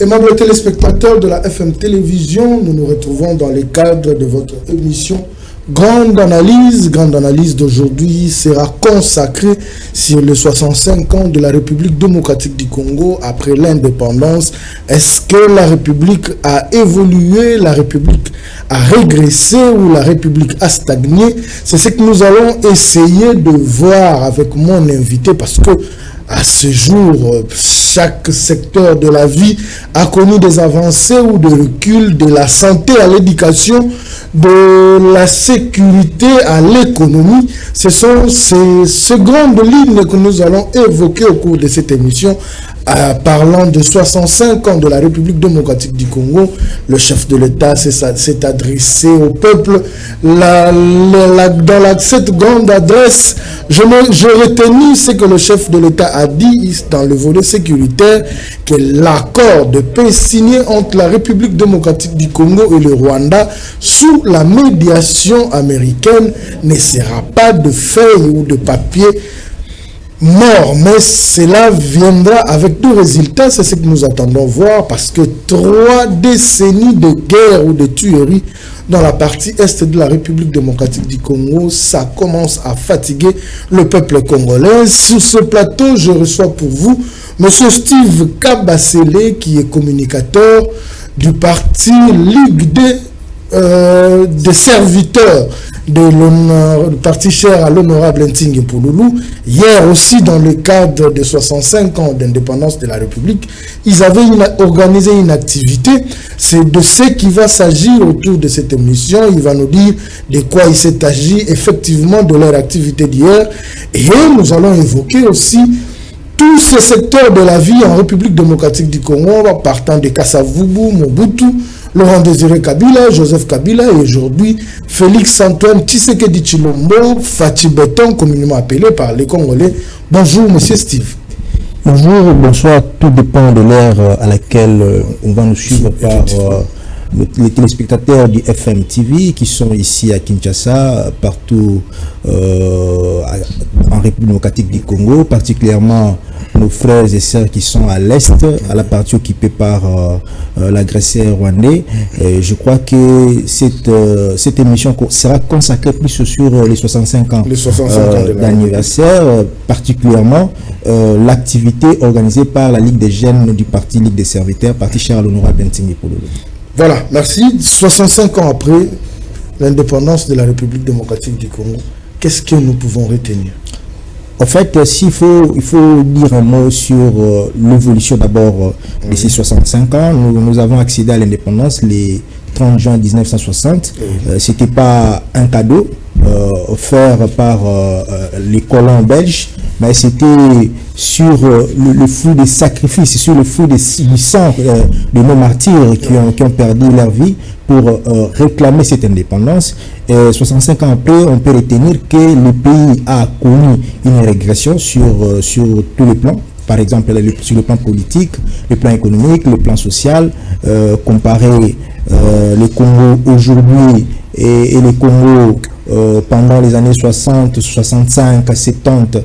Aimables téléspectateurs de la FM Télévision, nous nous retrouvons dans le cadre de votre émission Grande Analyse d'aujourd'hui sera consacrée sur les 65 ans de la République démocratique du Congo après l'indépendance. Est-ce que la République a évolué, la République a régressé ou la République a stagné? C'est ce que nous allons essayer de voir avec mon invité parce que à ce jour, chaque secteur de la vie a connu des avancées ou des reculs, de la santé à l'éducation, de la sécurité à l'économie. Ce sont ces grandes lignes que nous allons évoquer au cours de cette émission. Parlant de 65 ans de la République démocratique du Congo, le chef de l'État s'est adressé au peuple. Dans cette grande adresse, je retenu ce que le chef de l'État a dit dans le volet sécuritaire, que l'accord de paix signé entre la République démocratique du Congo et le Rwanda sous la médiation américaine ne sera pas de feuilles ou de papier mort, mais cela viendra avec deux résultats. C'est ce que nous attendons voir, parce que 3 décennies de guerre ou de tueries dans la partie est de la République démocratique du Congo, ça commence à fatiguer le peuple congolais. Sur ce plateau, je reçois pour vous M. Steve Kabasele, qui est communicateur du parti Ligue des serviteurs de l'honneur, parti cher à l'honorable Ntingi Pouloulou. Hier aussi, dans le cadre de 65 ans d'indépendance de la République, ils avaient organisé une activité. C'est de ce qui va s'agir autour de cette émission. Il va nous dire de quoi il s'est agi effectivement de leur activité d'hier. Et nous allons évoquer aussi tous ces secteurs de la vie en République démocratique du Congo, partant de Kasavubu, Mobutu, Laurent Désiré Kabila, Joseph Kabila et aujourd'hui Félix Antoine Tshisekedi Tshilombo, Fathi Beton, communément appelé par les Congolais. Bonjour Monsieur Steve. Bonjour, bonsoir, tout dépend de l'heure à laquelle on va nous suivre par les téléspectateurs du FM TV qui sont ici à Kinshasa, partout en République démocratique du Congo, particulièrement nos frères et sœurs qui sont à l'Est, à la partie occupée par l'agresseur rwandais. Et je crois que cette émission sera consacrée plus sur les 65 ans d'anniversaire, particulièrement l'activité organisée par la Ligue des jeunes du parti Ligue des serviteurs, parti cher à l'honorable Ntingi Pouloulou. Voilà, merci. 65 ans après l'indépendance de la République démocratique du Congo, qu'est-ce que nous pouvons retenir? En fait, il faut dire un mot sur l'évolution d'abord de ces 65 ans. Nous avons accédé à l'indépendance le 30 juin 1960. Ce n'était pas un cadeau offert par les colons belges, mais c'était sur le fruit des sacrifices, sur le fruit du sang de nos martyrs qui ont perdu leur vie pour réclamer cette indépendance. Et 65 ans après, on peut retenir que le pays a connu une régression sur tous les plans. Par exemple, sur le plan politique, le plan économique, le plan social, comparer le Congo aujourd'hui et le Congo pendant les années 60, 65, 70,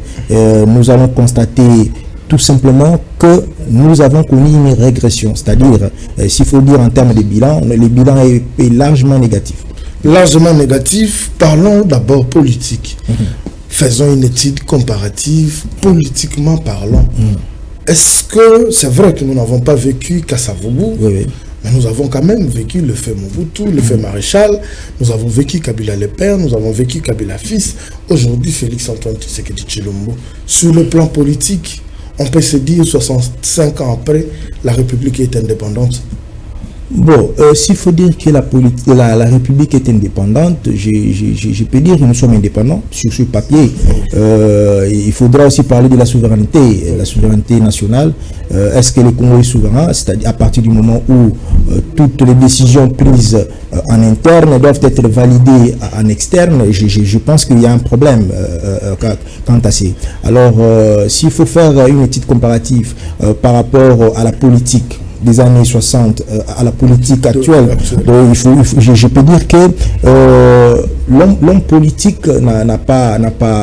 nous allons constater tout simplement que nous avons connu une régression. C'est-à-dire, s'il faut dire en termes de bilan, le bilan est largement négatif. Largement négatif. Parlons d'abord politique. Faisons une étude comparative, politiquement parlant. Est-ce que c'est vrai que nous n'avons pas vécu Kasavubu? Oui. Mais nous avons quand même vécu le fait Mobutu, le fait Maréchal, nous avons vécu Kabila le père, nous avons vécu Kabila fils, aujourd'hui Félix Antoine Tshisekedi Tshilombo. Sur le plan politique, on peut se dire 65 ans après, la République est indépendante. Bon, s'il faut dire que la République est indépendante, je peux dire que nous sommes indépendants sur ce papier. Il faudra aussi parler de la souveraineté nationale. Est-ce que le Congo est souverain? C'est-à-dire à partir du moment où toutes les décisions prises en interne doivent être validées en externe, je pense qu'il y a un problème quant à ça. Alors, s'il faut faire une étude comparative par rapport à la politique des années 60 à la politique actuelle, je peux dire que l'homme politique n'a pas,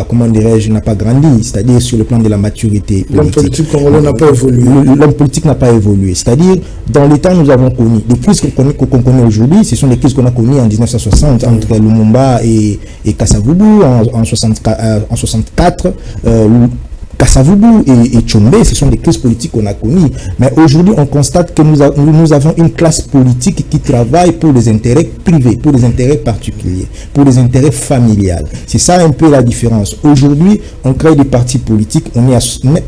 comment dirais-je, n'a pas grandi, c'est-à-dire sur le plan de la maturité politique. L'homme politique congolais n'a pas évolué. L'homme politique n'a pas évolué, c'est-à-dire dans les temps nous avons connu, les crises qu'on connaît aujourd'hui, ce sont les crises qu'on a connues en 1960 entre Lumumba et Kasavubu, en 64, Kasavubu et Tchombe, ce sont des crises politiques qu'on a connues. Mais aujourd'hui, on constate que nous avons une classe politique qui travaille pour des intérêts privés, pour des intérêts particuliers, pour des intérêts familiales. C'est ça un peu la différence. Aujourd'hui, on crée des partis politiques, on est à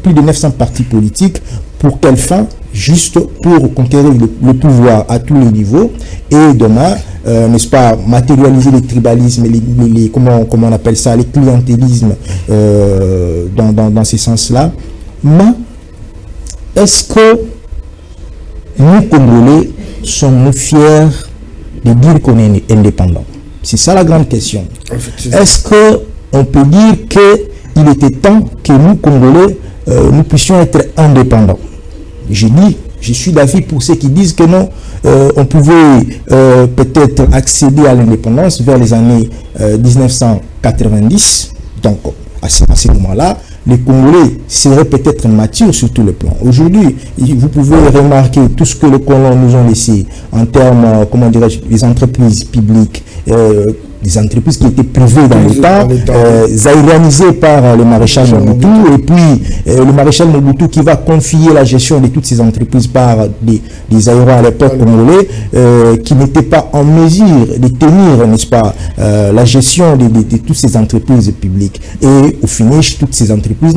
plus de 900 partis politiques. Pour quelle fin? Juste pour conquérir le pouvoir à tous les niveaux et demain, n'est-ce pas, matérialiser les tribalismes, comment on appelle ça, les clientélismes dans ces sens-là. Mais est-ce que nous, Congolais, sommes fiers de dire qu'on est indépendant? C'est ça la grande question. Est-ce qu'on peut dire qu'il était temps que nous, Congolais, nous puissions être indépendants? Je suis d'avis pour ceux qui disent que non, on pouvait peut-être accéder à l'indépendance vers les années 1990. Donc, à ce moment-là, les Congolais seraient peut-être matures sur tout le plan. Aujourd'hui, vous pouvez remarquer tout ce que les colons nous ont laissé en termes, comment dirais-je, des entreprises publiques, des entreprises qui étaient privées dans l'État, zaïrianisées par le maréchal Mobutu, et puis le maréchal Mobutu qui va confier la gestion de toutes ces entreprises par des aéros à l'époque congolais, qui n'étaient pas en mesure de tenir, n'est-ce pas, la gestion de toutes ces entreprises publiques. Et au finish, toutes ces entreprises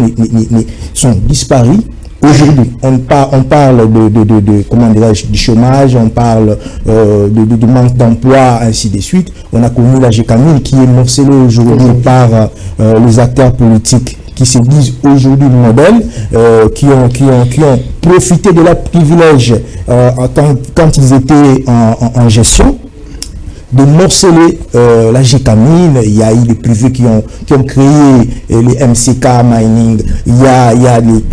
sont disparues. Aujourd'hui, on parle de comment dirais-je, du chômage, on parle de manque d'emploi, ainsi de suite. On a connu la GECAMIN qui est morcelée aujourd'hui par les acteurs politiques qui se disent aujourd'hui modèles, qui ont profité de leur privilège quand ils étaient en gestion, de morceler la GECAMIN. Il y a eu des privés qui ont créé les MCK Mining, il y a les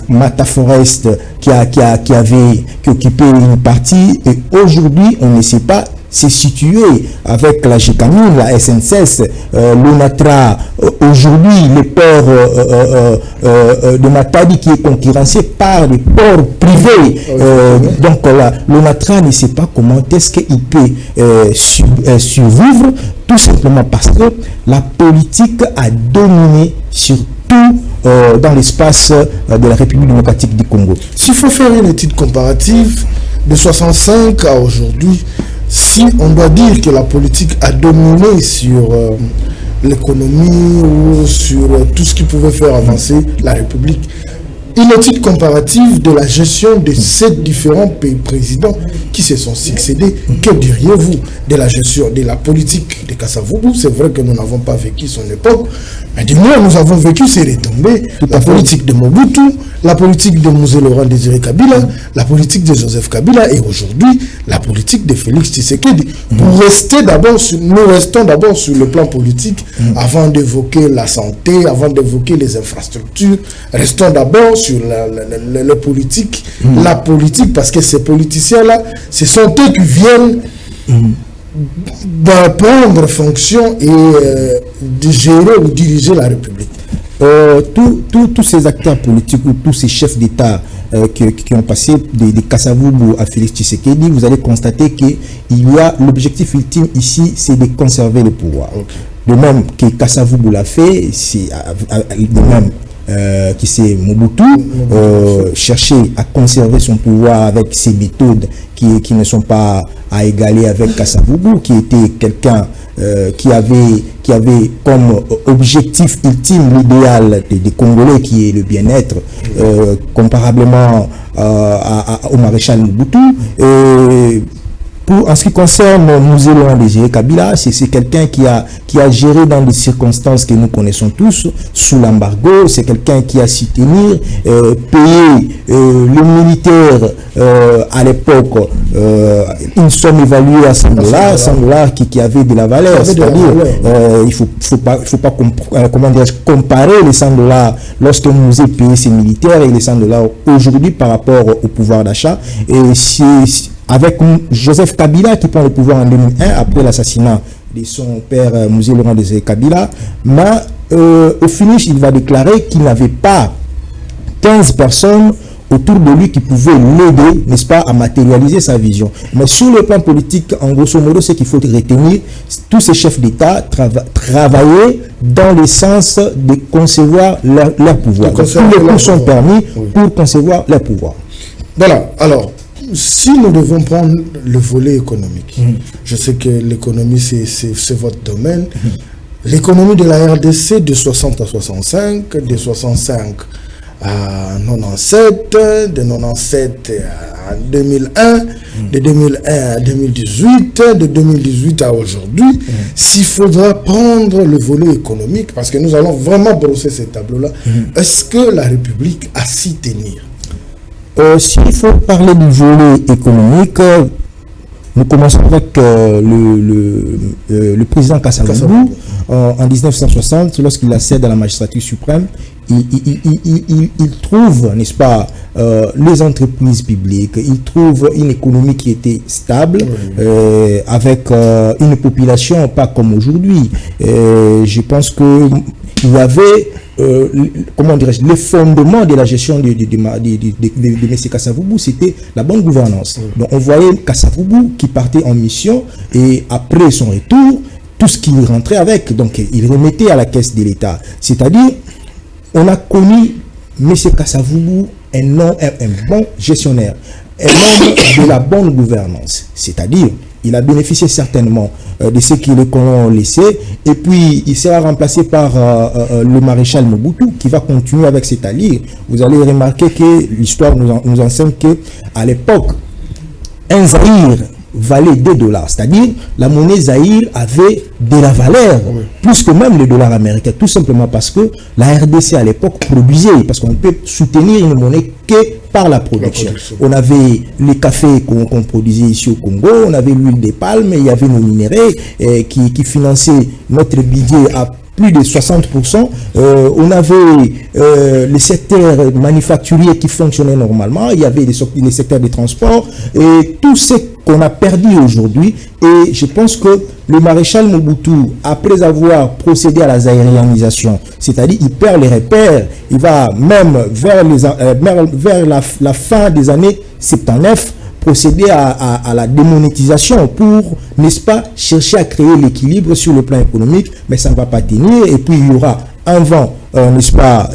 Mata Forest qui occupait une partie, et aujourd'hui on ne sait pas se situer avec la GECAMIN, la SNCS, l'ONATRA, aujourd'hui le port de Matadi qui est concurrencé par des ports privés. Donc l'ONATRA ne sait pas comment est-ce qu'il peut survivre, tout simplement parce que la politique a dominé sur tout dans l'espace de la République démocratique du Congo. S'il faut faire une étude comparative de 65 à aujourd'hui, si on doit dire que la politique a dominé sur l'économie ou sur tout ce qui pouvait faire avancer la République, une étude comparative de la gestion de ces différents pays présidents qui se sont succédés, que diriez-vous de la gestion de la politique de Kasavubu? C'est vrai que nous n'avons pas vécu son époque, mais du moins nous avons vécu ses retombées, la politique de Mobutu, la politique de Mzee Laurent Désiré Kabila, la politique de Joseph Kabila et aujourd'hui la politique de Félix Tshisekedi. Pour rester d'abord, nous restons d'abord sur le plan politique avant d'évoquer la santé, avant d'évoquer les infrastructures. Restons d'abord sur le politique, la politique, parce que ces politiciens-là, ce sont eux qui viennent de prendre fonction et de gérer ou diriger la République. Tous ces acteurs politiques ou tous ces chefs d'État qui ont passé de Kasavubu à Félix Tshisekedi, vous allez constater qu'il y a l'objectif ultime ici, c'est de conserver le pouvoir. De même que Kasavubu l'a fait, c'est de même qui c'est Mobutu, chercher à conserver son pouvoir avec ses méthodes qui ne sont pas à égaler avec Kasavubu, qui était quelqu'un qui avait comme objectif ultime l'idéal des Congolais, qui est le bien-être, comparablement au maréchal Mobutu. En ce qui concerne Mzee Laurent Désiré Kabila, c'est quelqu'un qui a géré dans des circonstances que nous connaissons tous, sous l'embargo. C'est quelqu'un qui a su tenir, payer les militaires à l'époque une somme évaluée à 100 $, qui avait de la valeur. C'est-à-dire, il faut pas comparer les 100 $ lorsque nous avons payé ces militaires et les 100 $ aujourd'hui par rapport au pouvoir d'achat. Et c'est avec Joseph Kabila qui prend le pouvoir en 2001 après l'assassinat de son père Mouzé Laurent Désiré Kabila, mais au finish, il va déclarer qu'il n'avait pas 15 personnes autour de lui qui pouvaient l'aider, n'est-ce pas, à matérialiser sa vision. Mais sur le plan politique, en grosso modo, ce qu'il faut retenir, tous ces chefs d'État travaillaient dans le sens de concevoir leur pouvoir. Tous les coups sont permis pour concevoir leur pouvoir. Voilà, alors, si nous devons prendre le volet économique, je sais que l'économie, c'est votre domaine. L'économie de la RDC de 60 à 65, de 65 à 97, de 97 à 2001, de 2001 à 2018, de 2018 à aujourd'hui, s'il faudra prendre le volet économique, parce que nous allons vraiment brosser ces tableaux-là, est-ce que la République a s'y tenir? S'il faut parler du volet économique, nous commençons avec le président Kasavubu en 1960, lorsqu'il accède à la magistrature suprême. Il trouve, n'est-ce pas, les entreprises publiques, il trouve une économie qui était stable, avec une population pas comme aujourd'hui. Je pense qu'il y avait, comment dirais-je, le fondement de la gestion de M. Kasavubu, c'était la bonne gouvernance. Donc on voyait Kasavubu qui partait en mission et après son retour, tout ce qu'il rentrait avec, donc il remettait à la caisse de l'État. C'est-à-dire, on a connu M. Kasavubu un bon gestionnaire, un homme de la bonne gouvernance. C'est-à-dire, il a bénéficié certainement de ce que les colons ont laissé, et puis il sera remplacé par le maréchal Mobutu, qui va continuer avec cette allure. Vous allez remarquer que l'histoire nous enseigne qu'à l'époque, un Zaïre valait $2, c'est-à-dire la monnaie Zaïre avait de la valeur, plus que même le dollar américain, tout simplement parce que la RDC à l'époque produisait, parce qu'on peut soutenir une monnaie que par la production. On avait les cafés qu'on produisait ici au Congo, on avait l'huile de palme, il y avait nos minéraux qui finançaient notre budget à plus de 60%. On avait les secteurs manufacturiers qui fonctionnaient normalement, il y avait les secteurs de transport, et tout ce qu'on a perdu aujourd'hui. Et je pense que le maréchal Mobutu, après avoir procédé à la zaïrianisation, c'est-à-dire il perd les repères, il va même vers la fin des années 79 procéder à la démonétisation pour, n'est-ce pas, chercher à créer l'équilibre sur le plan économique, mais ça ne va pas tenir. Et puis il y aura un vent, n'est-ce pas,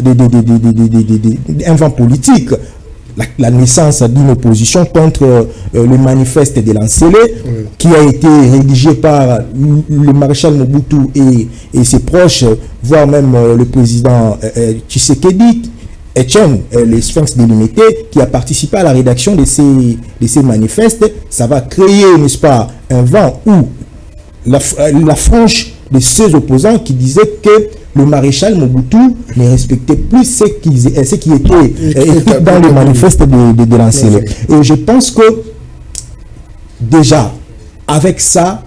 un vent politique, la naissance d'une opposition contre le manifeste de Lancélé, qui a été rédigé par le maréchal Mobutu et ses proches, voire même le président Tshisekedi, Etienne, les Sphinx délimité, qui a participé à la rédaction de ces manifestes. Ça va créer, n'est-ce pas, un vent où la frange de ces opposants qui disaient que le maréchal Mobutu ne respectait plus ce qui était écrit dans le manifeste de Lancélé. Et je pense que déjà, avec ça,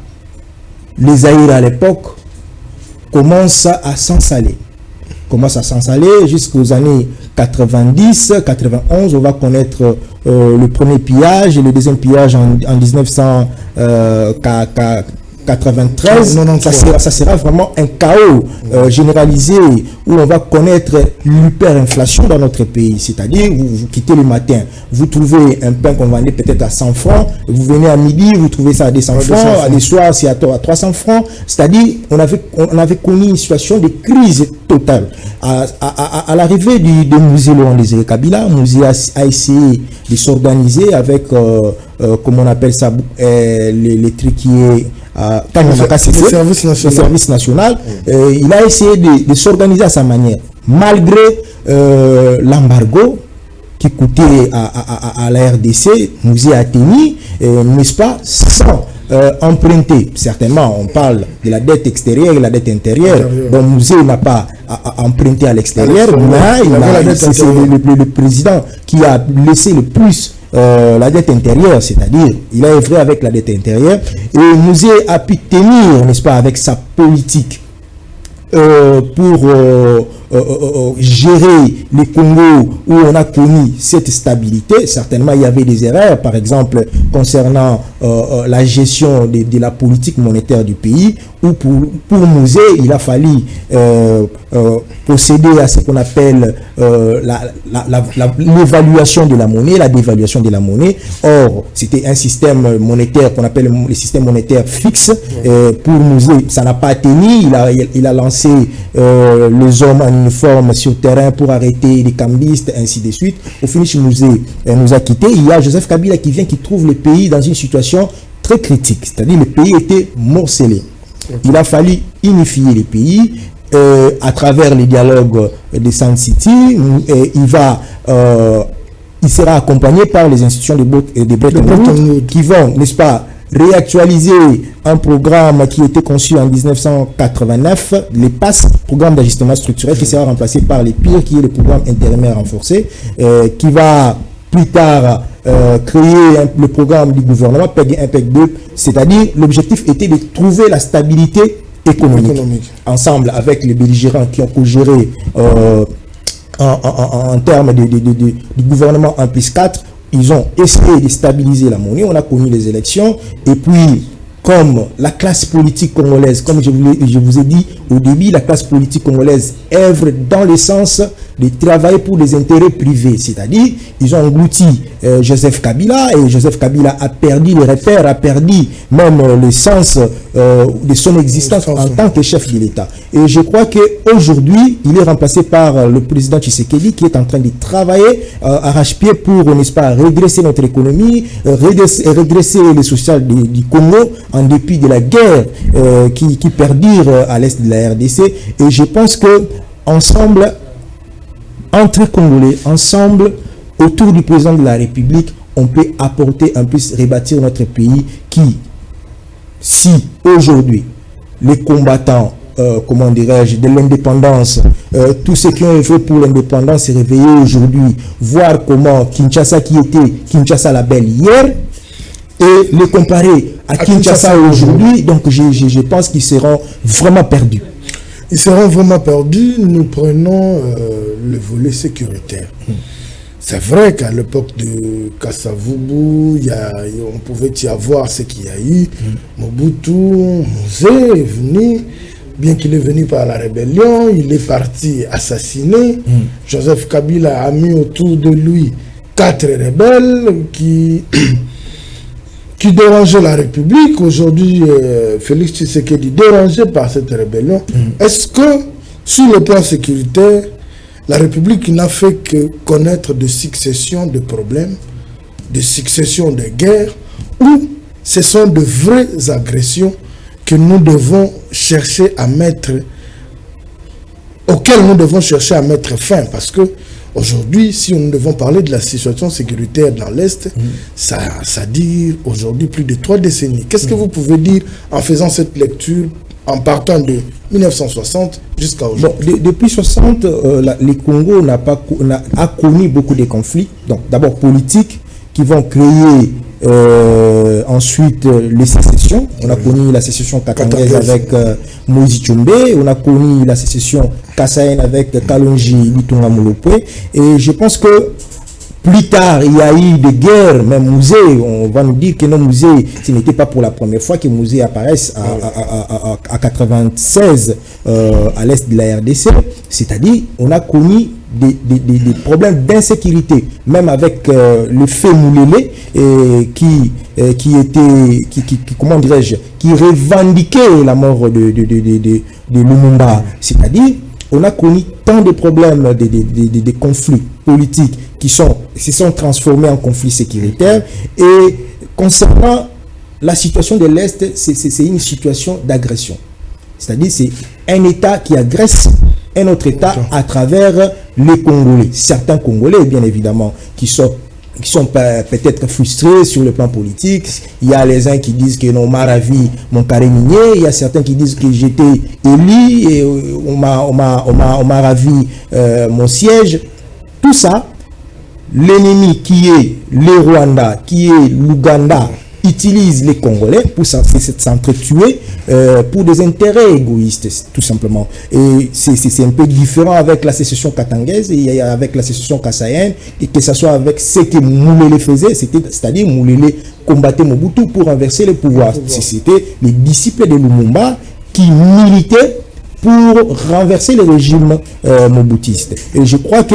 les Zaïre à l'époque commencent à s'installer. Jusqu'aux années 90, 91, on va connaître le premier pillage et le deuxième pillage en 1993. Ça sera vraiment un chaos généralisé où on va connaître l'hyperinflation dans notre pays. C'est-à-dire, vous quittez le matin, vous trouvez un pain qu'on vendait peut-être à 100 francs, vous venez à midi, vous trouvez ça à 200 francs, à les soirs, c'est à 300 francs. C'est-à-dire, on avait connu une situation de crise totale. À l'arrivée de Mouzé Laurent Désiré Kabila, Mouzé a essayé de s'organiser avec, comment on appelle ça, les truquiers, le service national. Il a essayé de s'organiser à sa manière, malgré l'embargo qui coûtait à la RDC. Mouzé a tenu, n'est-ce pas, sans emprunter. Certainement, on parle de la dette extérieure et la dette intérieure. Donc Mouzé n'a pas emprunté à l'extérieur, mais c'est le président qui a laissé le plus la dette intérieure, c'est-à-dire il a œuvré avec la dette intérieure, et Mouzé a pu tenir, n'est-ce pas, avec sa politique pour gérer les Congo où on a connu cette stabilité. Certainement, il y avait des erreurs, par exemple, concernant la gestion de la politique monétaire du pays, où pour Mouzé, il a fallu procéder à ce qu'on appelle l'évaluation de la monnaie, la dévaluation de la monnaie. Or, c'était un système monétaire qu'on appelle le système monétaire fixe. Pour Mouzé, ça n'a pas tenu. Il a lancé les hommes en uniforme sur terrain pour arrêter les cambistes, ainsi de suite. Au finish, Mouzé nous a quittés. Il y a Joseph Kabila qui vient, qui trouve le pays dans une situation très critique. C'est-à-dire le pays était morcelé. Il a fallu unifier les pays à travers les dialogues de Sun City. Il sera accompagné par les institutions de Bretton Woods qui vont, n'est-ce pas, réactualiser un programme qui était conçu en 1989, les PASS, programme d'ajustement structurel, qui sera remplacé par les PIR, qui est le programme intérimaire renforcé, qui va plus tard créer le programme du gouvernement PEG 1, PEG 2, c'est-à-dire l'objectif était de trouver la stabilité économique. Ensemble avec les belligérants qui ont co-géré en termes du gouvernement 1+4, ils ont essayé de stabiliser la monnaie. On a connu les élections et puis comme la classe politique congolaise, comme je vous ai dit au début, la classe politique congolaise œuvre dans le sens de travailler pour les intérêts privés, c'est-à-dire ils ont englouti Joseph Kabila, et Joseph Kabila a perdu les repères, a perdu même le sens de son existence en tant que chef de l'État. Et je crois qu'aujourd'hui, il est remplacé par le président Tshisekedi qui est en train de travailler arrache-pied pour, n'est-ce pas, redresser notre économie, redresser le social du Congo en dépit de la guerre qui perdure à l'est de la RDC. Et je pense que ensemble, entre Congolais, ensemble, autour du président de la République, on peut apporter un peu, rebâtir notre pays qui, si aujourd'hui, les combattants, comment dirais-je, de l'indépendance, tous ceux qui ont œuvré pour l'indépendance se réveiller aujourd'hui, voir comment Kinshasa, qui était Kinshasa la belle hier, et le comparer à Kinshasa aujourd'hui, donc je pense qu'ils seront vraiment perdus. Ils seront vraiment perdus. Nous prenons le volet sécuritaire. C'est vrai qu'à l'époque de Kasavubu, on pouvait y avoir ce qu'il y a eu. Mobutu, Mouzé est venu, bien qu'il est venu par la rébellion, il est parti assassiner. Joseph Kabila a mis autour de lui 4 rebelles qui dérangeait la République. Aujourd'hui, Félix Tshisekedi dérangé par cette rébellion. Est-ce que, sur le plan sécuritaire, la République n'a fait que connaître de successions de problèmes, de successions de guerres, ou ce sont de vraies agressions que nous devons chercher à mettre, auxquelles nous devons chercher à mettre fin? Parce que aujourd'hui, si nous devons parler de la situation sécuritaire dans l'Est, ça dure aujourd'hui plus de 3 décennies. Qu'est-ce que vous pouvez dire en faisant cette lecture, en partant de 1960 jusqu'à aujourd'hui? Depuis 60, le Congo a connu beaucoup de conflits. Donc, d'abord politiques, qui vont créer ensuite les sécessions. On a connu la sécession katangaise avec Moïse Tchombe, on a connu la sécession kassaïenne avec Kalonji Lutunga Molopwe, et je pense que plus tard, il y a eu des guerres, même Mouzé, on va nous dire que non, Mouzé, ce n'était pas pour la première fois que Mouzé apparaisse à 96 à l'est de la RDC, c'est-à-dire on a connu des problèmes d'insécurité, même avec le fait Moulélé qui comment dirais-je, qui revendiquait la mort de Lumumba, c'est-à-dire on a connu tant de problèmes, de conflits politiques qui se sont transformés en conflits sécuritaires. Et concernant la situation de l'Est, c'est une situation d'agression. C'est-à-dire c'est un État qui agresse un autre État à travers les Congolais. Certains Congolais, bien évidemment, qui sont peut-être frustrés sur le plan politique. Il y a les uns qui disent que non, on m'a ravi mon carré minier. Il y a certains qui disent que j'étais élu et on m'a ravi mon siège. Tout ça, l'ennemi qui est le Rwanda, qui est l'Ouganda, utilise les Congolais pour s'entretuer pour des intérêts égoïstes, tout simplement. Et c'est un peu différent avec la sécession katangaise et avec la sécession kassaïenne, et que ce soit avec ce que Moulele faisait, c'est-à-dire Moulele combattait Mobutu pour renverser le pouvoir. C'était les disciples de Lumumba qui militaient pour renverser le régime mobutiste. Et je crois que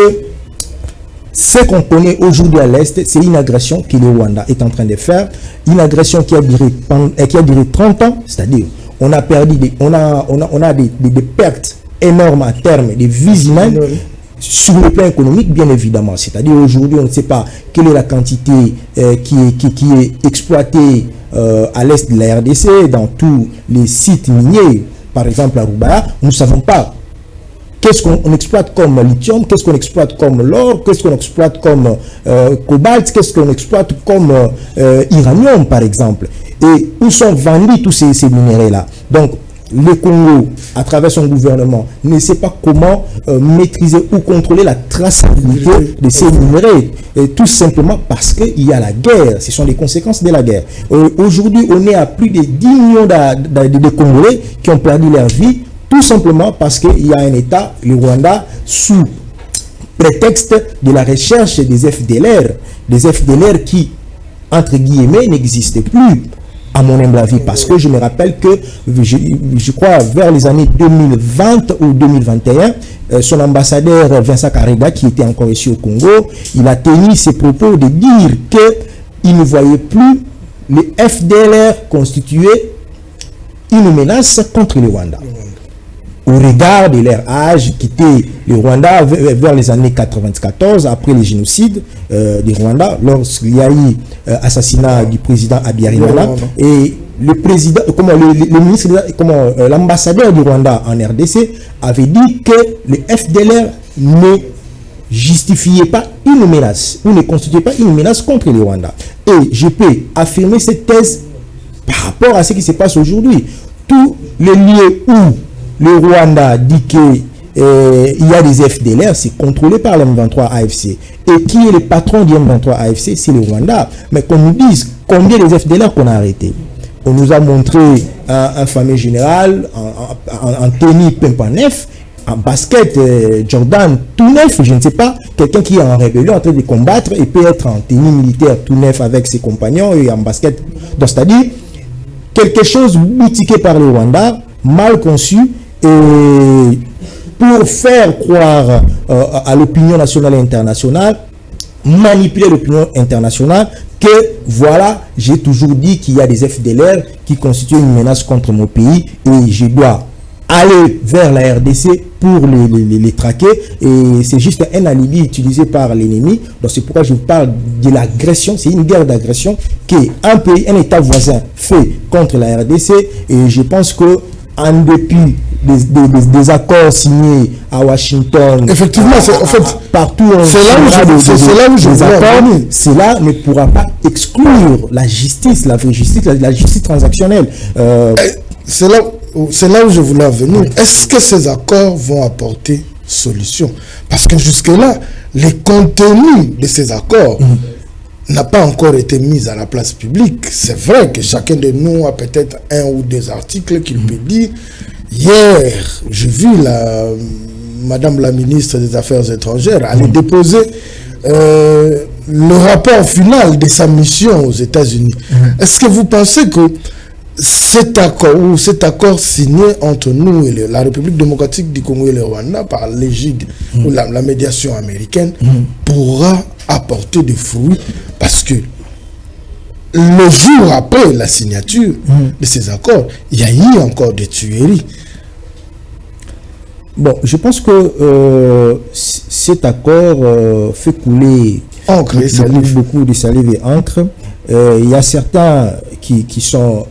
ce qu'on connaît aujourd'hui à l'Est, c'est une agression que le Rwanda est en train de faire, une agression qui a duré 30 ans, c'est-à-dire on a perdu on a des pertes énormes à terme, des vies humaines sur le plan économique, bien évidemment. C'est-à-dire aujourd'hui, on ne sait pas quelle est la quantité qui est exploitée à l'Est de la RDC, dans tous les sites miniers, par exemple à Roubaix, nous ne savons pas. Qu'est-ce qu'on exploite comme lithium, qu'est-ce qu'on exploite comme l'or, qu'est-ce qu'on exploite comme cobalt, qu'est-ce qu'on exploite comme uranium, par exemple. Et où sont vendus tous ces minéraux-là? Donc, le Congo, à travers son gouvernement, ne sait pas comment maîtriser ou contrôler la traçabilité de ces minéraux. Et tout simplement parce qu'il y a la guerre. Ce sont les conséquences de la guerre. Aujourd'hui, on est à plus de 10 millions de Congolais qui ont perdu leur vie, tout simplement parce qu'il y a un État, le Rwanda, sous prétexte de la recherche des FDLR qui, entre guillemets, n'existaient plus, à mon humble avis, parce que je me rappelle que, je crois, vers les années 2020 ou 2021, son ambassadeur Vincent Karega, qui était encore ici au Congo, il a tenu ses propos de dire qu'il ne voyait plus les FDLR constituer une menace contre le Rwanda. Au regard de leur âge, quitter le Rwanda vers les années 94, après le génocide du Rwanda, lorsqu'il y a eu assassinat du président Habyarimana, et le président, le ministre, l'ambassadeur du Rwanda en RDC avait dit que le FDLR ne justifiait pas une menace, ou ne constituait pas une menace contre le Rwanda. Et je peux affirmer cette thèse par rapport à ce qui se passe aujourd'hui. Tous les lieux où le Rwanda dit qu'il y a des FDLR, c'est contrôlé par le M23 AFC. Et qui est le patron du M23 AFC? C'est le Rwanda. Mais qu'on nous dise combien de FDLR qu'on a arrêté. On nous a montré un fameux général en tenue pimpa neuf, en basket Jordan tout neuf, je ne sais pas, quelqu'un qui est en rébellion en train de combattre et peut être en tenue militaire tout neuf avec ses compagnons et en basket. Donc c'est-à-dire quelque chose boutiqué par le Rwanda, mal conçu, et pour faire croire à l'opinion nationale et internationale, manipuler l'opinion internationale, que voilà, j'ai toujours dit qu'il y a des FDLR qui constituent une menace contre mon pays et je dois aller vers la RDC pour les traquer, et c'est juste un alibi utilisé par l'ennemi. Donc c'est pourquoi je vous parle de l'agression. C'est une guerre d'agression qu'un pays, un État voisin fait contre la RDC, et je pense que en dépit des accords signés à Washington, effectivement, partout, cela ne pourra pas exclure la justice, la vraie justice, la justice transactionnelle. C'est là où je voulais venir. Est-ce que ces accords vont apporter solution? Parce que jusque-là, les contenus de ces accords n'a pas encore été mis à la place publique. C'est vrai que chacun de nous a peut-être un ou deux articles qu'il peut dire. Hier, j'ai vu Madame la ministre des Affaires étrangères aller déposer le rapport final de sa mission aux États-Unis. Est-ce que vous pensez que cet accord signé entre nous et la République démocratique du Congo et le Rwanda par l'égide ou la médiation américaine pourra apporter des fruits? Parce que le jour après la signature de ces accords, il y a eu encore des tueries. Bon, je pense que cet accord fait couler beaucoup de salive et encre. Il y a certains qui sont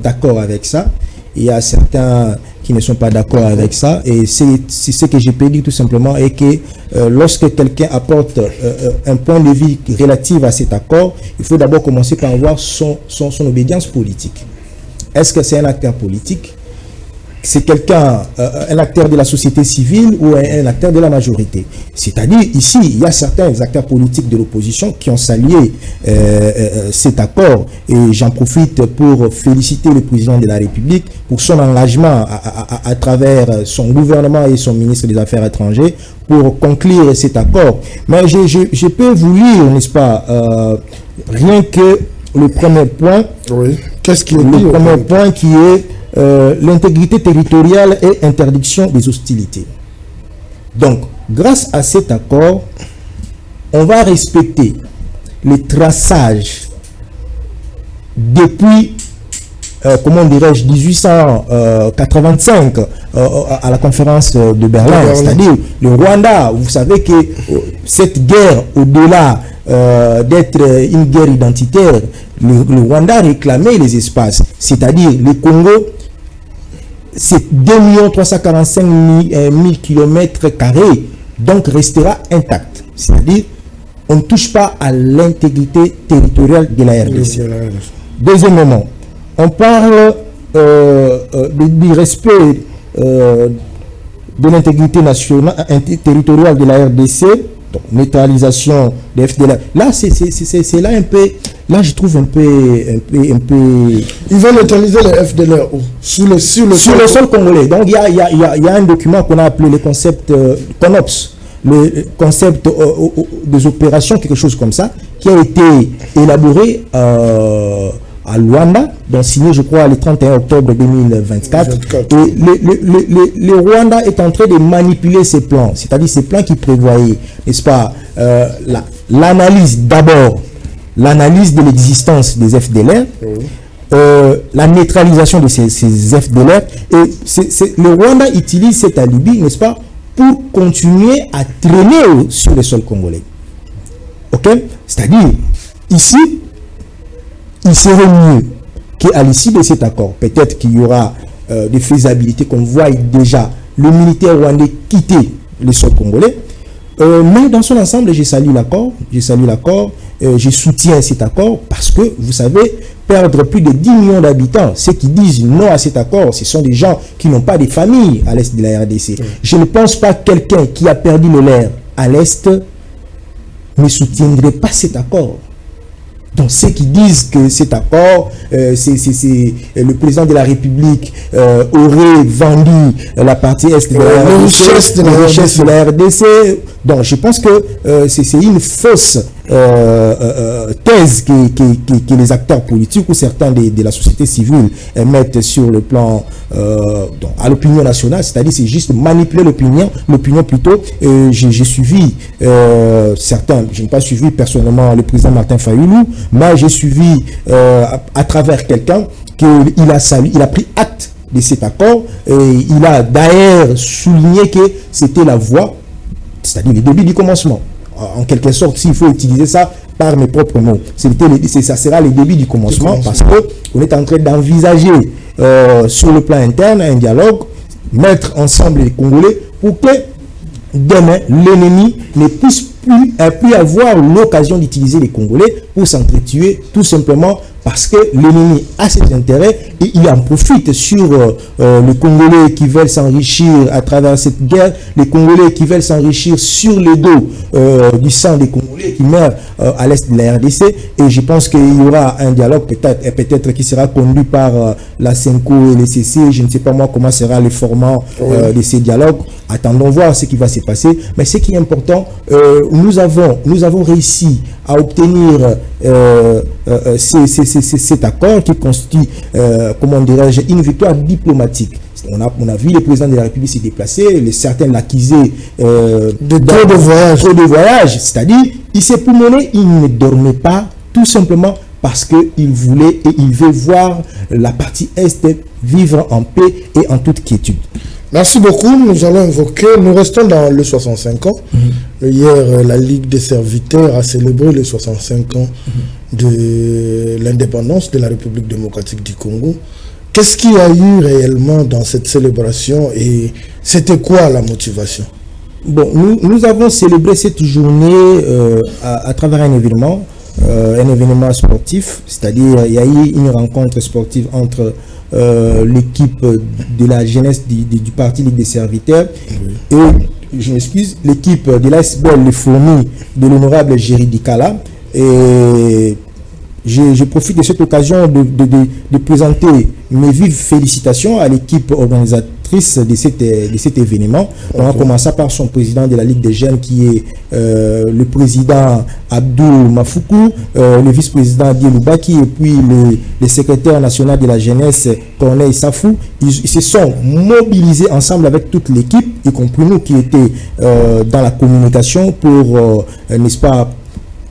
d'accord avec ça. Il y a certains qui ne sont pas d'accord avec ça. Et c'est ce que je peux dire tout simplement, est que lorsque quelqu'un apporte un point de vue relatif à cet accord, il faut d'abord commencer par voir son obédience politique. Est-ce que c'est un acteur politique? c'est quelqu'un, un acteur de la société civile ou un acteur de la majorité. C'est-à-dire, ici, il y a certains acteurs politiques de l'opposition qui ont salué cet accord. Et j'en profite pour féliciter le président de la République pour son engagement à travers son gouvernement et son ministre des Affaires étrangères pour conclure cet accord. Mais je peux vous lire, n'est-ce pas, rien que le premier point. Oui. Qu'est-ce qui est le premier point qui est l'intégrité territoriale et interdiction des hostilités. Donc, grâce à cet accord, on va respecter les traçages depuis, comment dirais-je, 1885 à la conférence de Berlin. C'est-à-dire, le Rwanda, vous savez que cette guerre, au-delà d'être une guerre identitaire, le Rwanda réclamait les espaces, c'est-à-dire le Congo, c'est 2 345 000 km², donc restera intact. C'est-à-dire, on ne touche pas à l'intégrité territoriale de la RDC. Deuxièmement, on parle du respect de l'intégrité nationale, territoriale de la RDC. Donc, neutralisation des FDLR. Là, c'est là un peu... Là, je trouve un peu... Ils veulent neutraliser les FDLR sur le sol congolais. Donc, il y a un document qu'on a appelé le concept CONOPS, le concept des opérations, quelque chose comme ça, qui a été élaboré à Luanda, donc signé, je crois, le 31 octobre 2024. Et le Rwanda est en train de manipuler ces plans, c'est-à-dire ces plans qui prévoyaient, n'est-ce pas, l'analyse d'abord, l'analyse de l'existence des FDLR, la neutralisation de ces FDLR, et le Rwanda utilise cet alibi, n'est-ce pas, pour continuer à traîner sur le sol congolais. Ok? C'est-à-dire, ici, il serait mieux qu'à l'issue de cet accord, peut-être qu'il y aura des faisabilités qu'on voit déjà le militaire rwandais quitter le sol congolais. Mais dans son ensemble, je salue l'accord, je soutiens cet accord parce que, vous savez, perdre plus de 10 millions d'habitants, ceux qui disent non à cet accord, ce sont des gens qui n'ont pas de famille à l'est de la RDC. Je ne pense pas que quelqu'un qui a perdu le leur à l'est ne soutiendrait pas cet accord. Donc ceux qui disent que cet accord, le président de la République aurait vendu la partie est de la richesse de la RDC. Donc je pense que c'est une fausse thèse que les acteurs politiques ou certains de la société civile mettent sur le plan à l'opinion nationale, c'est-à-dire c'est juste manipuler l'opinion plutôt. J'ai suivi certains, je n'ai pas suivi personnellement le président Martin Fayoulou, mais j'ai suivi à travers quelqu'un qu'il a pris acte de cet accord et il a d'ailleurs souligné que c'était la voie, c'est-à-dire le début du commencement. En quelque sorte, s'il faut utiliser ça par mes propres mots, ça sera le début du commencement parce qu'on est en train d'envisager sur le plan interne un dialogue, mettre ensemble les Congolais pour que demain l'ennemi ne puisse plus avoir l'occasion d'utiliser les Congolais pour s'entretuer, tout simplement parce que l'ennemi a ses intérêts et il en profite sur les Congolais qui veulent s'enrichir à travers cette guerre, les Congolais qui veulent s'enrichir sur le dos du sang des Congolais qui meurent à l'est de la RDC. Et je pense qu'il y aura un dialogue peut-être qui sera conduit par la CENCO et les CC. Je ne sais pas moi comment sera le format de ces dialogues. Attendons voir ce qui va se passer. Mais ce qui est important, nous avons réussi à obtenir cet accord qui constitue, comment dirais-je, une victoire diplomatique. On a vu le président de la République se déplacer, certains l'accusaient de trop de voyage. C'est-à-dire, il s'est pulmoné, il ne dormait pas, tout simplement parce qu'il voulait et il veut voir la partie Est vivre en paix et en toute quiétude. Merci beaucoup. Nous allons invoquer, nous restons dans le 65 ans. Hier, la Ligue des serviteurs a célébré les 65 ans de l'indépendance de la République démocratique du Congo. Qu'est-ce qu'il y a eu réellement dans cette célébration et c'était quoi la motivation? Bon, nous avons célébré cette journée à travers un événement. un événement sportif, c'est-à-dire il y a eu une rencontre sportive entre l'équipe de la jeunesse du parti Ligue des Serviteurs et, je m'excuse, l'équipe de l'ASBL Les Fourmis de l'honorable Géry Dikala. Et je profite de cette occasion de présenter mes vives félicitations à l'équipe organisatrice de cet événement. On a commencé par son président de la Ligue des Jeunes qui est le président Abdou Mafoukou, le vice-président Dielou Baki et puis le secrétaire national de la jeunesse Corneille Safou. Ils se sont mobilisés ensemble avec toute l'équipe, y compris nous qui étaient dans la communication pour, n'est-ce pas,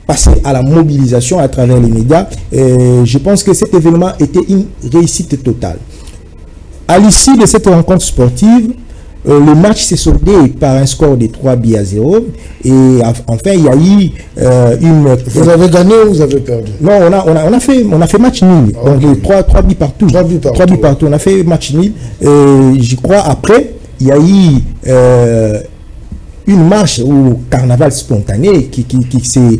passer à la mobilisation à travers les médias. Je pense que cet événement était une réussite totale. À l'issue de cette rencontre sportive, le match s'est soldé par un score de 3-0. Et enfin, il y a eu une... Vous avez gagné ou vous avez perdu? Non, on a fait match nul. Okay. Donc 3 buts partout. 3 buts partout. On a fait match nul. Je crois après, il y a eu... une marche ou carnaval spontané qui s'est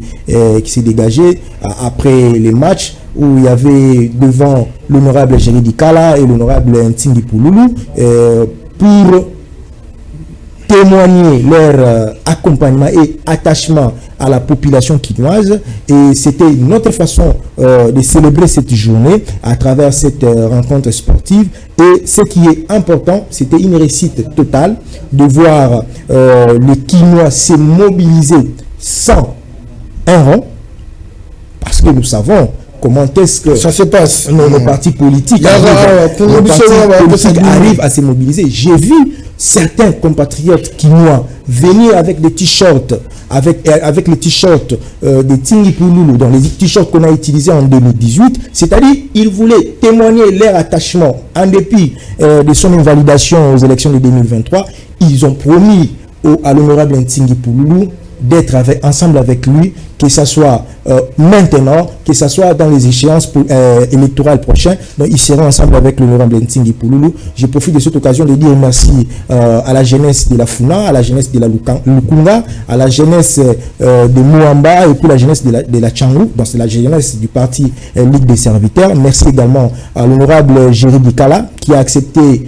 dégagé après les matchs où il y avait devant l'honorable Géry Dikala et l'honorable Ntingi Pouloulou pour témoigner leur accompagnement et attachement à la population quinoise. Et c'était notre façon de célébrer cette journée à travers cette rencontre sportive. Et ce qui est important, c'était une réussite totale de voir les Quinois se mobiliser sans un rond, parce que nous savons comment est-ce que ça se passe. Nos partis politiques arrivent à se mobiliser. J'ai vu certains compatriotes quinois venir avec des t-shirts, avec les t-shirts de Tingi Pouloulou, dans les t-shirts qu'on a utilisés en 2018, c'est-à-dire ils voulaient témoigner leur attachement en dépit de son invalidation aux élections de 2023. Ils ont promis à l'honorable Tingi Pouloulou d'être ensemble avec lui, que ce soit maintenant, que ce soit dans les échéances électorales prochaines. Donc, ils seront ensemble avec l'honorable Ntingi Pouloulou. Je profite de cette occasion de dire merci à la jeunesse de la Funa, à la jeunesse de la Lukunga, à la jeunesse de Mouamba et puis la jeunesse de la Tchangou. Donc, c'est la jeunesse du parti Ligue des Serviteurs. Merci également à l'honorable Géry Dikala qui a accepté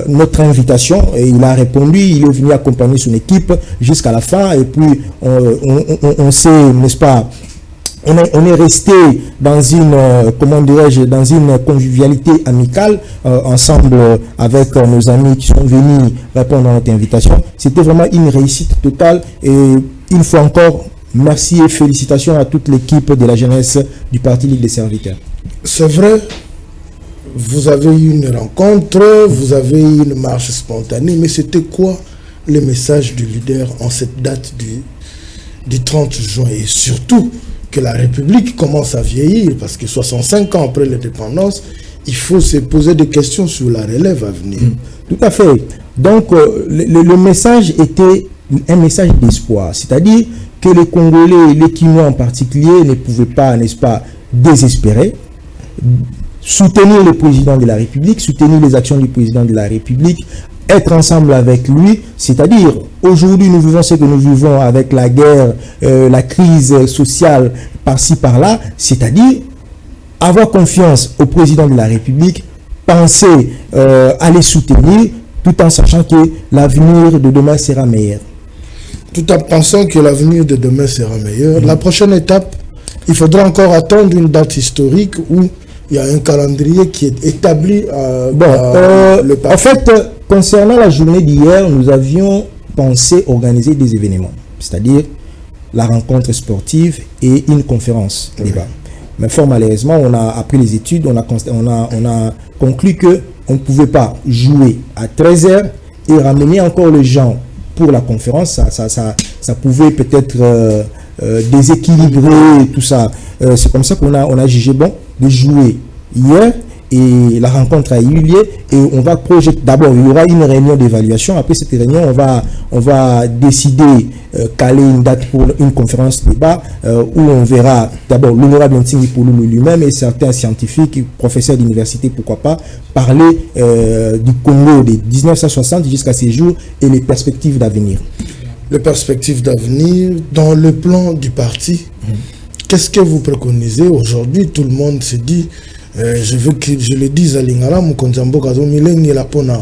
notre invitation et il a répondu. Il est venu accompagner son équipe jusqu'à la fin et puis on s'est, n'est-ce pas, on est resté dans une, comment dirais-je, dans une convivialité amicale ensemble avec nos amis qui sont venus répondre à notre invitation. C'était vraiment une réussite totale et une fois encore, merci et félicitations à toute l'équipe de la jeunesse du Parti Ligue des Serviteurs. C'est vrai, vous avez eu une rencontre, vous avez eu une marche spontanée, mais c'était quoi le message du leader en cette date du 30 juin et surtout que la République commence à vieillir parce que 65 ans après l'indépendance, il faut se poser des questions sur la relève à venir. Tout à fait. Donc, le message était un message d'espoir, c'est-à-dire que les Congolais, les Quinois en particulier, ne pouvaient pas, n'est-ce pas, désespérer, soutenir le président de la République, soutenir les actions du président de la République, être ensemble avec lui, c'est-à-dire aujourd'hui nous vivons ce que nous vivons avec la guerre, la crise sociale par-ci par-là, c'est-à-dire avoir confiance au président de la République, penser à les soutenir tout en sachant que l'avenir de demain sera meilleur. Tout en pensant que l'avenir de demain sera meilleur. La prochaine étape, il faudra encore attendre une date historique où il y a un calendrier qui est établi le parti. En fait, concernant la journée d'hier, nous avions pensé organiser des événements, c'est-à-dire la rencontre sportive et une conférence débat. Mais fort malheureusement, on a après les études, on a conclu que on ne pouvait pas jouer à 13h et ramener encore les gens pour la conférence. Ça pouvait peut-être déséquilibrer tout ça. C'est comme ça qu'on a jugé bon de jouer hier et la rencontre a eu lieu et on va projeter. D'abord, il y aura une réunion d'évaluation. Après cette réunion, on va décider caler une date pour une conférence débat où on verra d'abord l'honorable Ntingi Pouloulou lui-même et certains scientifiques, professeurs d'université, pourquoi pas, parler du Congo de 1960 jusqu'à ces jours et les perspectives d'avenir. Les perspectives d'avenir dans le plan du parti. qu'est-ce que vous préconisez aujourd'hui? Tout le monde se dit, je veux que je le dise à Lingala, Mkonzambo Kazo Mileng la Pona.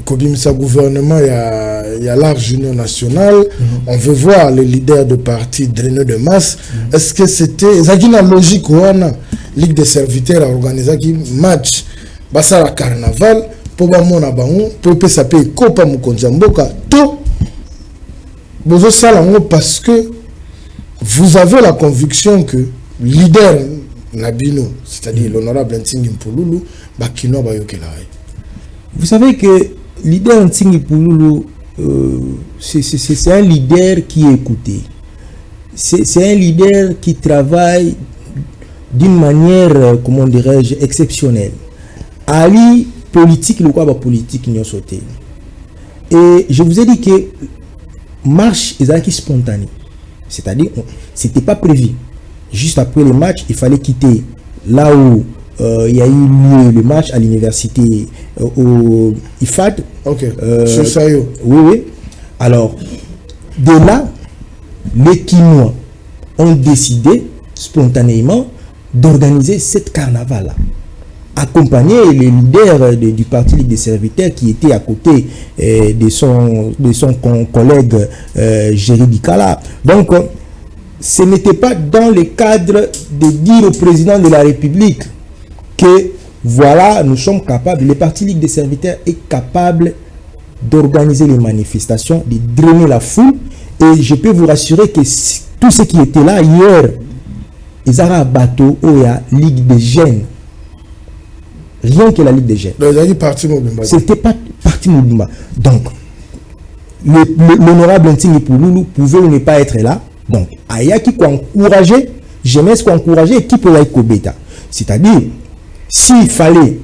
Comme ça, gouvernement, il y a large union nationale. On veut voir les leaders de partis drainés de masse. Est-ce que c'était une logique où on a Ligue des serviteurs a organisé un match Bassara Carnaval pour Bamona Bango, pour que ça paye Kopa Mkonzamboka, tout. Parce que vous avez la conviction que leader Nabino, c'est-à-dire l'honorable Ntingi Mpululu, Bakino Bayokelai. Vous savez que leader Ntingi Mpululu, c'est un leader qui est écouté. C'est un leader qui travaille d'une manière, comment dirais-je, exceptionnelle. Ali, politique, le quoi, politique, n'y a sauté. Et je vous ai dit que marche est spontanée. C'est-à-dire, c'était pas prévu. Juste après le match, il fallait quitter là où il y a eu lieu le match à l'université au IFAD. Ok. Sur Sayo. Oui. Alors, de là, les Quinois ont décidé spontanément d'organiser cette carnaval-là. Accompagner les leaders du parti Ligue des serviteurs qui était à côté de son collègue Géry Dikala. Donc, ce n'était pas dans le cadre de dire au président de la République que voilà, nous sommes capables, le parti Ligue des serviteurs est capable d'organiser les manifestations, de drainer la foule. Et je peux vous rassurer que tous ceux qui étaient là hier, ils avaient un bateau où il y a Ligue des jeunes. Rien que la Ligue des jeunes. C'était pas parti Moubimba. Donc, l'honorable Ntingi Mpululu pouvait ou ne pas être là. Donc, Aya qui encourageait, jeunesse qui encourageait, qui peut être Kobeta. C'est-à-dire, s'il fallait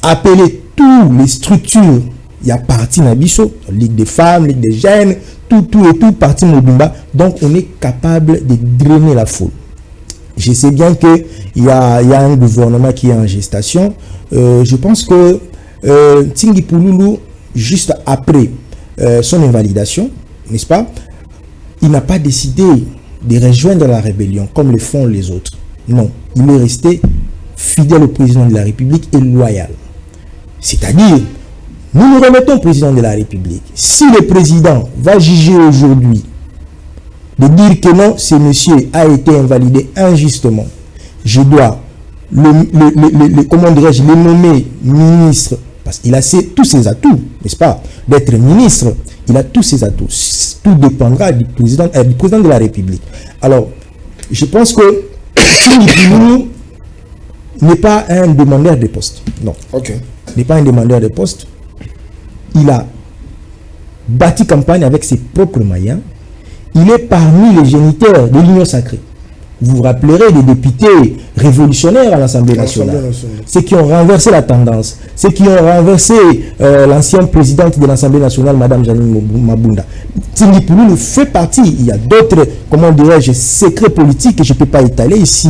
appeler toutes les structures, il y a parti Nabiso, Ligue des femmes, Ligue des jeunes, tout, parti Moubimba. Donc, on est capable de drainer la foule. Je sais bien qu'il y a un gouvernement qui est en gestation. Je pense que Ntingi Mpululu, juste après son invalidation, n'est-ce pas, il n'a pas décidé de rejoindre la rébellion comme le font les autres. Non, il est resté fidèle au président de la République et loyal. C'est-à-dire, nous nous remettons au président de la République. Si le président va juger aujourd'hui de dire que non, ce monsieur a été invalidé injustement, je dois comment dirais-je, le nommer ministre, parce qu'il a tous ses atouts, n'est-ce pas, d'être ministre, il a tous ses atouts. Tout dépendra du président de la République. Alors, je pense que Mpululu n'est pas un demandeur de poste. Non. Ok. Il n'est pas un demandeur de poste. Il a bâti campagne avec ses propres moyens. Il est parmi les géniteurs de l'Union sacrée. Vous vous rappellerez des députés révolutionnaires à l'Assemblée nationale. Ceux qui ont renversé la tendance. Ceux qui ont renversé l'ancienne présidente de l'Assemblée nationale, Mme Janine Mabunda. Ntingi Mpululu fait partie. Il y a d'autres, comment dirais-je, secrets politiques que je ne peux pas étaler ici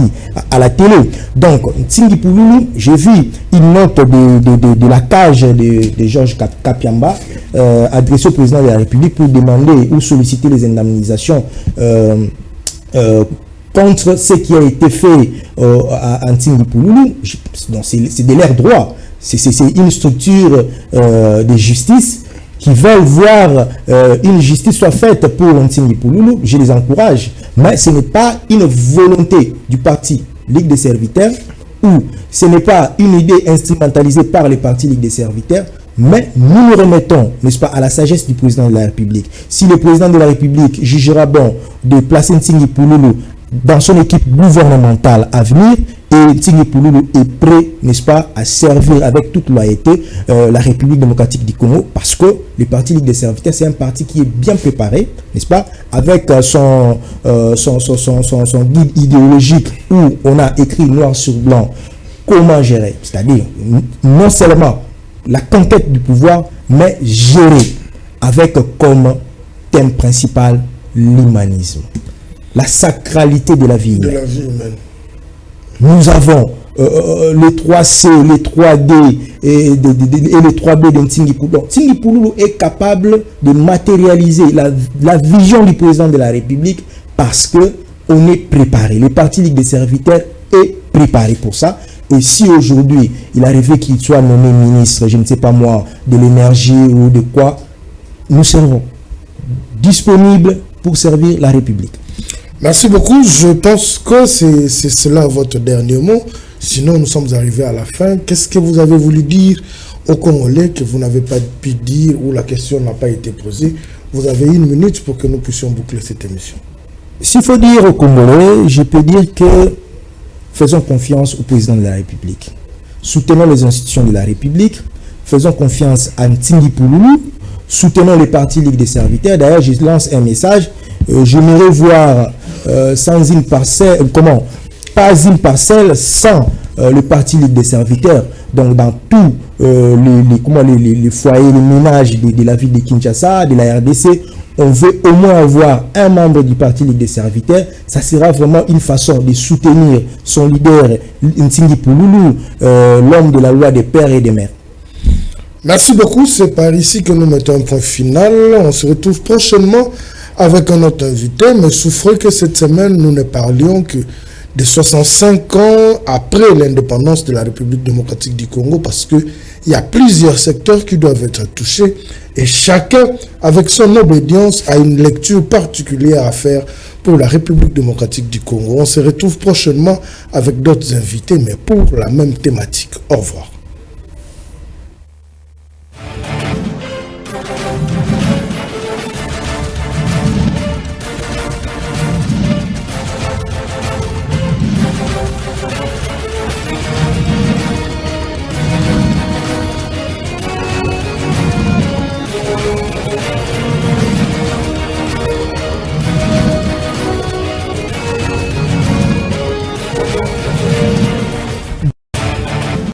à la télé. Donc, Ntingi Mpululu, j'ai vu une note de la cage de Georges Kapiamba adressée au président de la République pour demander ou solliciter les indemnisations contre ce qui a été fait à Ntingi Mpululu. C'est de leur droit. C'est une structure de justice qui veulent voir une justice soit faite pour Ntingi Mpululu. Je les encourage. Mais ce n'est pas une volonté du parti Ligue des serviteurs ou ce n'est pas une idée instrumentalisée par les partis Ligue des serviteurs. Mais nous nous remettons, n'est-ce pas, à la sagesse du président de la République. Si le président de la République jugera bon de placer Ntingi Mpululu dans son équipe gouvernementale à venir, et Ntingi Mpululu est prêt, n'est-ce pas, à servir avec toute loyauté la République démocratique du Congo, parce que le parti Ligue des serviteurs, c'est un parti qui est bien préparé, n'est-ce pas, avec son guide idéologique où on a écrit noir sur blanc comment gérer, c'est-à-dire non seulement la conquête du pouvoir, mais gérer avec comme thème principal l'humanisme, la sacralité de la vie humaine. Nous avons les 3C, les 3D et les 3B de Ntingi Mpululu. Ntingi Mpululu est capable de matérialiser la vision du président de la République parce que on est préparé. Le Parti Ligue des serviteurs est préparé pour ça. Et si aujourd'hui, il arrivait qu'il soit nommé ministre, je ne sais pas moi, de l'énergie ou de quoi, nous serons disponibles pour servir la République. Merci beaucoup. Je pense que c'est cela votre dernier mot. Sinon, nous sommes arrivés à la fin. Qu'est-ce que vous avez voulu dire aux Congolais que vous n'avez pas pu dire ou la question n'a pas été posée? Vous avez 1 minute pour que nous puissions boucler cette émission. S'il faut dire aux Congolais, je peux dire que faisons confiance au président de la République. Soutenons les institutions de la République. Faisons confiance à Ntingi Pouloulou. Soutenons les partis Ligue des serviteurs. D'ailleurs, je lance un message. J'aimerais voir sans une parcelle, pas une parcelle sans le parti Ligue des serviteurs. Donc, dans tous les foyers, les ménages de la ville de Kinshasa, de la RDC, on veut au moins avoir un membre du parti Ligue des serviteurs. Ça sera vraiment une façon de soutenir son leader, Ntingi Pouloulou, l'homme de la loi des pères et des mères. Merci beaucoup. C'est par ici que nous mettons un point final. On se retrouve prochainement avec un autre invité. Mais souffrez que cette semaine, nous ne parlions que de 65 ans après l'indépendance de la République démocratique du Congo, parce qu'il y a plusieurs secteurs qui doivent être touchés et chacun, avec son obédience, a une lecture particulière à faire pour la République démocratique du Congo. On se retrouve prochainement avec d'autres invités, mais pour la même thématique. Au revoir.